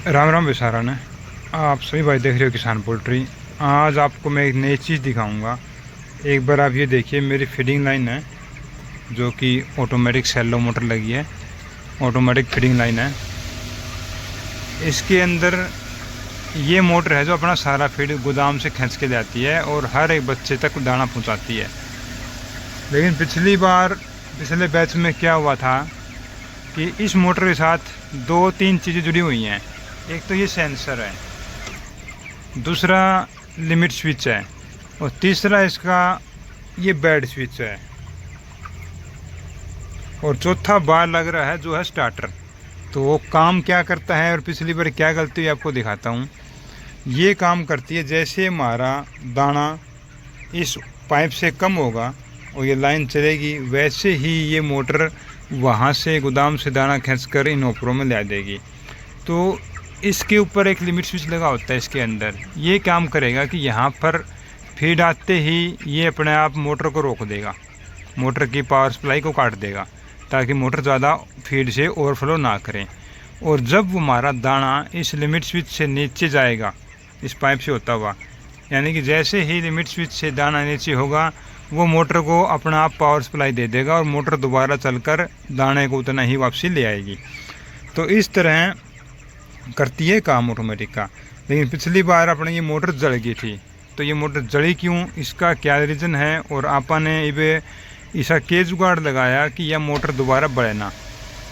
राम राम विसारण है। आप सभी भाई देख रहे हो किसान पोल्ट्री। आज आपको मैं एक नई चीज़ दिखाऊंगा। एक बार आप ये देखिए, मेरी फीडिंग लाइन है जो कि ऑटोमेटिक सेलो मोटर लगी है, ऑटोमेटिक फीडिंग लाइन है। इसके अंदर ये मोटर है जो अपना सारा फीड गोदाम से खींच के जाती है और हर एक बच्चे तक दाना पहुंचाती है। लेकिन पिछले बैच में क्या हुआ था कि इस मोटर के साथ दो तीन चीज़ें जुड़ी हुई हैं। एक तो ये सेंसर है, दूसरा लिमिट स्विच है और तीसरा इसका ये बेड स्विच है और चौथा बार लग रहा है जो है स्टार्टर। तो वो काम क्या करता है और पिछली बार क्या गलती हुई आपको दिखाता हूँ। ये काम करती है, जैसे हमारा दाना इस पाइप से कम होगा और ये लाइन चलेगी, वैसे ही ये मोटर वहाँ से गोदाम से दाना खींचकर इन ओपरों में ला देगी। तो इसके ऊपर एक लिमिट स्विच लगा होता है इसके अंदर। ये काम करेगा कि यहाँ पर फीड आते ही ये अपने आप मोटर को रोक देगा, मोटर की पावर सप्लाई को काट देगा ताकि मोटर ज़्यादा फीड से ओवरफ्लो ना करें। और जब हमारा दाना इस लिमिट स्विच से नीचे जाएगा, इस पाइप से होता हुआ, यानी कि जैसे ही लिमिट स्विच से दाना नीचे होगा वो मोटर को अपना आप पावर सप्लाई दे देगा और मोटर दोबारा चलकर दाने को उतना ही वापसी ले आएगी। तो इस तरह करती है काम ऑटोमेटिक का। लेकिन पिछली बार अपने ये मोटर जल गई थी। तो ये मोटर जली क्यों, इसका क्या रीज़न है और आपा ने इबे ऐसा के जुगाड़ लगाया कि यह मोटर दोबारा बढ़े ना,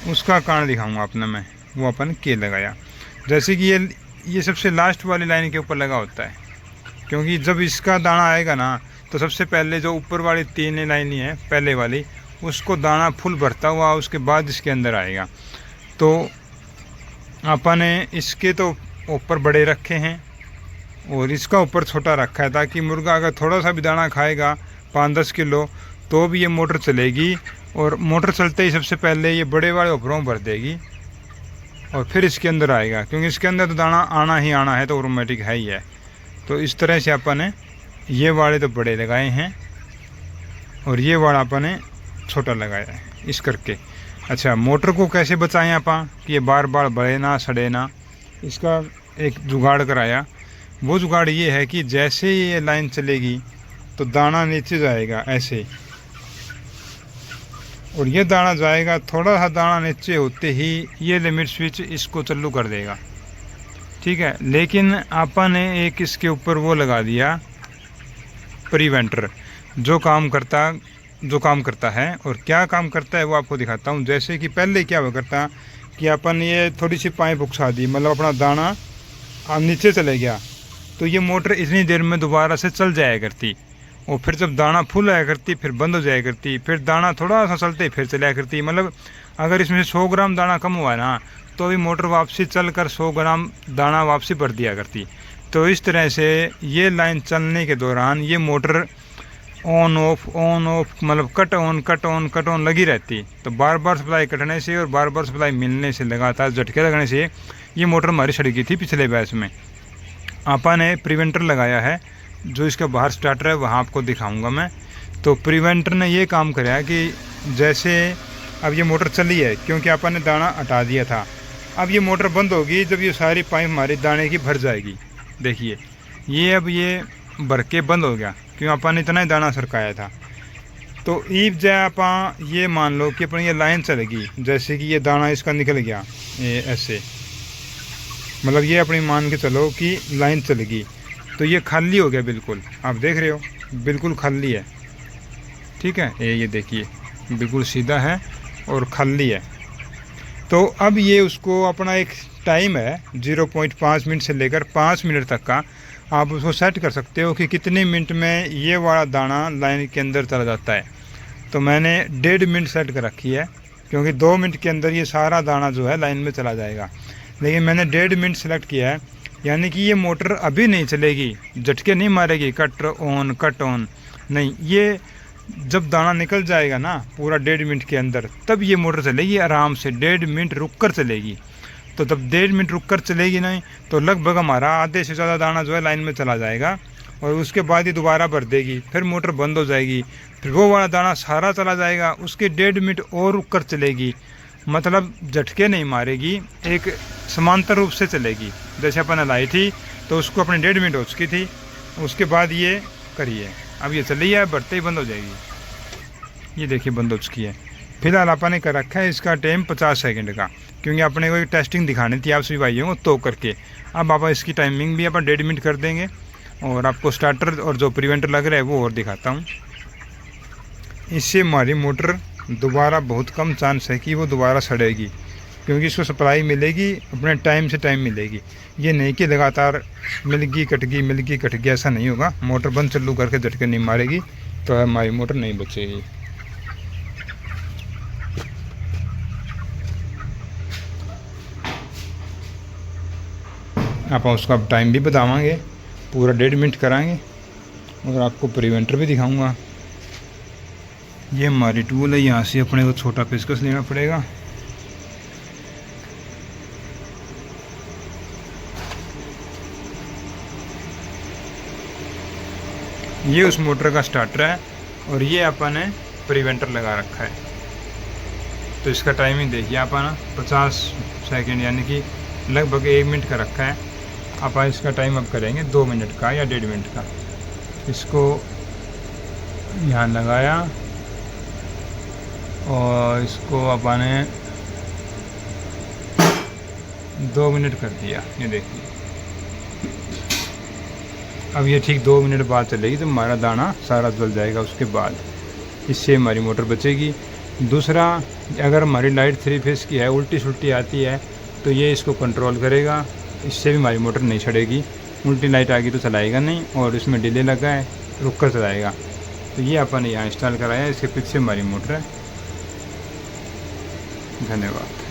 उसका कारण दिखाऊंगा अपने मैं। वो अपन के लगाया, जैसे कि ये सबसे लास्ट वाली लाइन के ऊपर लगा होता है, क्योंकि जब इसका दाना आएगा ना तो सबसे पहले जो ऊपर वाली तीन लाइन है पहले वाली, उसको दाना फुल भरता हुआ उसके बाद इसके अंदर आएगा। तो अपन ने इसके तो ऊपर बड़े रखे हैं और इसका ऊपर छोटा रखा है, ताकि मुर्गा अगर थोड़ा सा भी दाना खाएगा 5-10 किलो तो भी ये मोटर चलेगी। और मोटर चलते ही सबसे पहले ये बड़े वाले ऊपरों भर देगी और फिर इसके अंदर आएगा, क्योंकि इसके अंदर तो दाना आना ही आना है, तो ऑटोमेटिक है ही है। तो इस तरह से अपन ने ये वाले तो बड़े लगाए हैं और ये वाला अपन ने छोटा लगाया है इस करके। अच्छा, मोटर को कैसे बचाएं आपा कि ये बार बार बढ़े ना सड़े ना, इसका एक जुगाड़ कराया। वो जुगाड़ ये है कि जैसे ही ये लाइन चलेगी तो दाना नीचे जाएगा ऐसे, और ये दाना जाएगा, थोड़ा सा दाना नीचे होते ही ये लिमिट स्विच इसको चालू कर देगा, ठीक है। लेकिन आपा ने एक इसके ऊपर वो लगा दिया प्रिवेंटर, जो काम करता है। और क्या काम करता है वो आपको दिखाता हूँ। जैसे कि पहले क्या हुआ करता कि अपन ये थोड़ी सी पाइप उकसा दी, मतलब अपना दाना अब नीचे चले गया, तो ये मोटर इतनी देर में दोबारा से चल जाया करती और फिर जब दाना फुल आया करती फिर बंद हो जाया करती, फिर दाना थोड़ा सा चलते फिर चलाया करती। मतलब अगर इसमें से 100 ग्राम दाना कम हुआ ना तो भी मोटर वापसी चल कर 100 ग्राम दाना वापसी भर दिया करती। तो इस तरह से ये लाइन चलने के दौरान ये मोटर ऑन ऑफ मतलब कट ऑन लगी रहती। तो बार बार सप्लाई कटने से और बार बार सप्लाई मिलने से, लगातार झटके लगने से ये मोटर हमारी सड़ गई थी पिछले बैच में। आपा ने प्रिवेंटर लगाया है, जो इसका बाहर स्टार्टर है वहाँ आपको दिखाऊंगा मैं। तो प्रिवेंटर ने ये काम कराया कि जैसे अब ये मोटर चली है, क्योंकि आपा ने दाना हटा दिया था, अब ये मोटर बंद होगी जब ये सारी पाइप हमारी दाने की भर जाएगी। देखिए ये अब ये भर के बंद हो गया, क्यों अपन ने इतना ही दाना सरकाया था। तो ईब जाए आपा ये मान लो कि अपनी ये लाइन चलेगी, जैसे कि ये दाना इसका निकल गया ये ऐसे, मतलब ये अपनी मान के चलो कि लाइन चलेगी, तो ये खाली हो गया बिल्कुल। आप देख रहे हो बिल्कुल खाली है, ठीक है। ये देखिए बिल्कुल सीधा है और खाली है। तो अब ये उसको अपना एक टाइम है 0.5 मिनट से लेकर 5 मिनट तक का, आप उसको सेट कर सकते हो कि कितने मिनट में ये वाला दाना लाइन के अंदर चला जाता है। तो मैंने 1.5 मिनट सेट कर रखी है, क्योंकि 2 मिनट के अंदर ये सारा दाना जो है लाइन में चला जाएगा। लेकिन मैंने 1.5 मिनट सेलेक्ट किया है, यानी कि ये मोटर अभी नहीं चलेगी, झटके नहीं मारेगी कट ऑन नहीं। ये जब दाना निकल जाएगा ना पूरा 1.5 मिनट के अंदर, तब ये मोटर चलेगी आराम से, 1.5 मिनट रुक कर चलेगी। तो तब 1.5 मिनट रुक कर चलेगी नहीं तो लगभग हमारा आधे से ज़्यादा दाना जो है लाइन में चला जाएगा और उसके बाद ही दोबारा भर देगी, फिर मोटर बंद हो जाएगी, फिर वो वाला दाना सारा चला जाएगा, उसके 1.5 मिनट और रुक कर चलेगी। मतलब झटके नहीं मारेगी, एक समांतर रूप से चलेगी। जैसे अपन ने लाई थी तो उसको अपने 1.5 मिनट हो चुकी थी, उसके बाद ये करिए, अब ये चली है, बढ़ते ही बंद हो जाएगी। ये देखिए बंद हो चुकी है। फिलहाल अपन ने कर रखा है इसका टाइम 50 सेकंड का, क्योंकि अपने को एक टेस्टिंग दिखानी थी आप सभी भाइयों को तो करके। अब आप इसकी टाइमिंग भी अपन 1.5 मिनट कर देंगे और आपको स्टार्टर और जो प्रिवेंटर लग रहा है वो और दिखाता हूँ। इससे हमारी मोटर दोबारा बहुत कम चांस है कि वो दोबारा सड़ेगी, क्योंकि इसको सप्लाई मिलेगी अपने टाइम से टाइम मिलेगी। ये नहीं कि लगातार मिल गई कट गई, ऐसा नहीं होगा। मोटर बंद चालू करके झटके नहीं मारेगी तो हमारी मोटर नहीं बचेगी। आप उसका टाइम भी बतावांगे, पूरा 1.5 मिनट कराएंगे और आपको प्रिवेंटर भी दिखाऊंगा। ये हमारी टूल है, यहाँ से अपने को छोटा पेचकस लेना पड़ेगा। ये उस मोटर का स्टार्टर है और ये अपन ने प्रिवेंटर लगा रखा है। तो इसका टाइमिंग देखिए अपन 50 सेकंड यानी कि लगभग 1 मिनट का रखा है। अपन इसका टाइम अब करेंगे 2 मिनट का या 1.5 मिनट का। इसको यहाँ लगाया और इसको अपन ने 2 मिनट कर दिया। ये देखिए अब ये ठीक 2 मिनट बाद चलेगी तो हमारा दाना सारा जल जाएगा। उसके बाद इससे हमारी मोटर बचेगी। दूसरा, अगर हमारी लाइट 3 फेस की है, उल्टी सुल्टी आती है तो ये इसको कंट्रोल करेगा, इससे भी हमारी मोटर नहीं सड़ेगी। उल्टी लाइट आ गई तो चलाएगा नहीं और इसमें डिले लगा है, रुक कर चलाएगा। तो ये अपन ने यहाँ इंस्टॉल कराया है, इसके पीछे हमारी मोटर है। धन्यवाद।